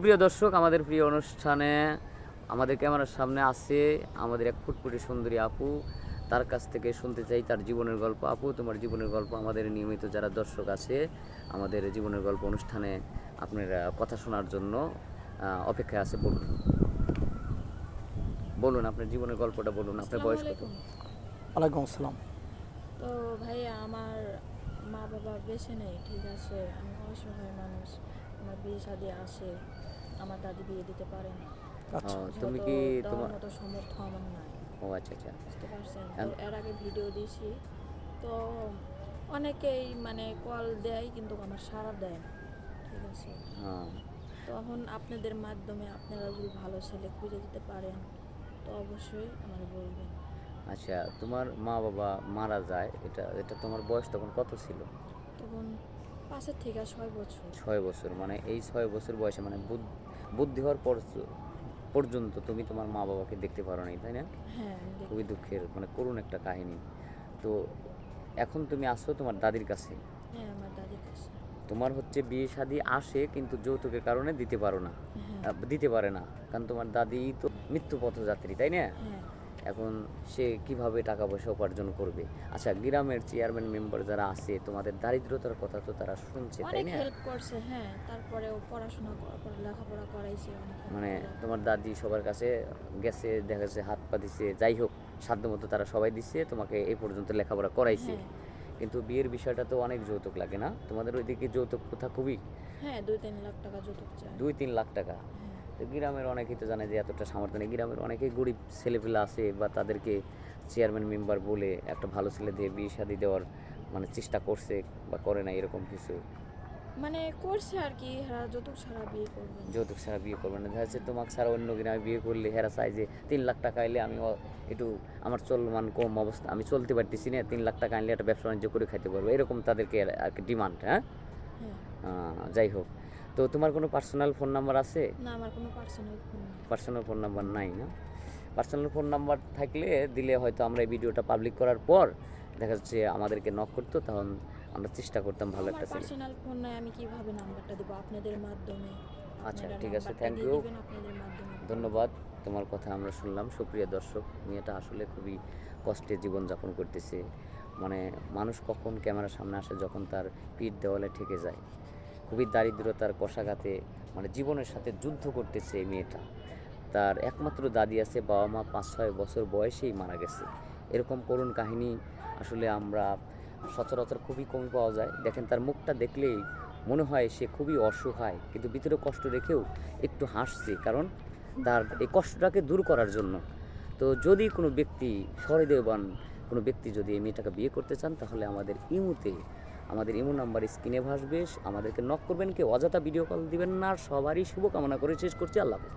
প্রিয় দর্শক, আমাদের প্রিয় অনুষ্ঠানে আমাদের ক্যামেরার সামনে আছে আমাদের এক ফুটফুটে সুন্দরী আপু। তার কাছ থেকে শুনতে চাই তার জীবনের গল্প। আপু, তোমার জীবনের গল্প আমাদের নিয়মিত যারা দর্শক আছে আমাদের জীবনের গল্প অনুষ্ঠানে আপনার কথা শোনার জন্য অপেক্ষায় আছে। বলুন বলুন আপনার জীবনের গল্পটা বলুন। আপনার বয়স কত? ওয়ালাইকুম আসসালাম। তো ভাইয়া, আমার মা বাবা বেঁচে নেই, ঠিক আছে। আমি অসহায় মানুষ। আমার বিয়ে শাদী আসে, আমার দাদি বিয়ে দিতে পারে না। আচ্ছা, তুমি যেহেতু কি দেওয়ার তোমার মতো সামর্থ্য আমার নাই। ও আচ্ছা আচ্ছা। বুঝতে পারছেন? তো And- এর আগে ভিডিও দিয়েছি, তো অনেকেই মানে কল দেয় কিন্তু আমার সাড়া দেয় না, ঠিক আছে। হ্যাঁ তখন আপনাদের মাধ্যমে আপনারা যদি ভালো ছেলে খুঁজে দিতে পারেন তো অবশ্যই আমার বলবেন। আচ্ছা, তোমার মা বাবা মারা যায়, এটা এটা তোমার বয়স তখন কত ছিল? তখন 5 থেকে 6 বছর। 6 বছর, মানে এই 6 বছর বয়সে মানে বুদ্ধি হওয়ার পর পর্যন্ত তুমি তোমার মা বাবাকে দেখতে পারো নাই, তাই না? হ্যাঁ, আমি খুবই দুঃখের, মানে করুণ একটা কাহিনী। তো এখন তুমি আসো তোমার দাদির কাছে। হ্যাঁ, আমার দাদির কাছে। তোমার হচ্ছে বিয়ে শাদী আসে কিন্তু যৌতুকের কারণে দিতে পারো না, হ্যাঁ, দিতে পারে না, কারণ তোমার দাদি তো মৃত্যু পথযাত্রী, তাই না? হ্যাঁ। এখন সে কিভাবে টাকা পয়সা উপার্জন করবে? আচ্ছা, গ্রামের চেয়ারম্যান মেম্বার যারা আছে তোমাদের দারিদ্রতার কথা তো তারা শুনছে, তাই অনেক না? হেল্প করছে, হ্যাঁ। তারপরেও পড়াশোনা লেখাপড়া করাইছে অনেক help মানে করে। তোমার দাদি সবার কাছে গেছে, দেখা যাচ্ছে হাত পা দিছে, যাই হোক সাধ্যমতো তারা সবাই দিচ্ছে, তোমাকে এই পর্যন্ত লেখাপড়া করাইছে। হ্যাঁ, কিন্তু বিয়ের বিষয়টা তো অনেক যৌতুক লাগে না? তোমাদের ওইদিকে যৌতুক প্রথা খুবই, হ্যাঁ, 2-3 লাখ টাকা যৌতুক চায়। 2-3 লাখ টাকা। হ্যাঁ, তো গ্রামের অনেকেই তো জানে যে এতটা সামর্থ্য নেই, গ্রামের অনেকেই গরিব ছেলেপেলে আছে, বা তাদেরকে চেয়ারম্যান মেম্বার বলে একটা ভালো ছেলে দিয়ে বিয়ে শাদী দেওয়ার মানে চেষ্টা করছে বা করে না, এরকম কিছু? মানে করছে আর কি, হ্যাঁ, যৌতুক ছাড়া বিয়ে করবে না। যৌতুক ছাড়া বিয়ে করবে না, দেখা যাচ্ছে তোমাকে ছাড়া অন্য গ্রামে বিয়ে করলে হেরা চাই যে 3 লাখ টাকা এলে আমি একটু আমার চলমান কম অবস্থা, আমি চলতে পারতেছি না, 3 লাখ টাকা আনলে একটা ব্যবসা বাণিজ্য করে খাইতে পারবো, এরকম তাদেরকে আর কি ডিমান্ড। হ্যাঁ, হ্যাঁ। যাই হোক। তো তোমার কোনো পার্সোনাল ফোন নাম্বার আছে? না, আমার কোনো পার্সোনাল ফোন নেই। পার্সোনাল ফোন নাম্বার নাই না? পার্সোনাল ফোন নাম্বার থাকলে দিলে হয়তো আমরা এই ভিডিওটা পাবলিক করার পর দেখা যাচ্ছে আমাদেরকে নক করতো, তখন আমরা চেষ্টা করতাম ভালো আমার একটা ছেলে। পার্সোনাল ফোন নাই, আমি কিভাবে নাম্বারটা দেবো আপনাদের মাধ্যমে? আচ্ছা, আপনারা ঠিক আছে, নাম্বারটা থ্যাংক দিয়ে ইউ, দিবেন আপনাদের মাধ্যমে। ধন্যবাদ। তোমার কথা আমরা শুনলাম। সুপ্রিয় দর্শক, মেয়েটা আসলে খুবই কষ্টে জীবনযাপন করতেছে। মানে মানুষ কখন ক্যামেরার সামনে আসে যখন তার পিঠ দেওয়ালে ঠেকে যায়। খুবই দারিদ্রতার কষাঘাতে মানে জীবনের সাথে যুদ্ধ করতেছে এই মেয়েটা। তার একমাত্র দাদি আছে, বাবা মা 5-6 বছর বয়সেই মারা গেছে। এরকম করুণ কাহিনী আসলে আমরা সচরাচর খুবই কমই পাওয়া যায়। দেখেন, তার মুখটা দেখলেই মনে হয় সে খুবই অসহায়, কিন্তু ভিতরে কষ্ট রেখেও একটু হাসছে, কারণ তার এই কষ্টটাকে দূর করার জন্য। তো যদি কোনো ব্যক্তি, সহৃদয়বান কোনো ব্যক্তি যদি এই মেয়েটাকে বিয়ে করতে চান, তাহলে আমাদের ইমো নাম্বার স্ক্রিনে ভাসবে, আমাদেরকে নক করবেন, কেউ অযথা ভিডিও কল দিবেন না। সবারই শুভকামনা করে শেষ করছি। আল্লাহ হাফেজ।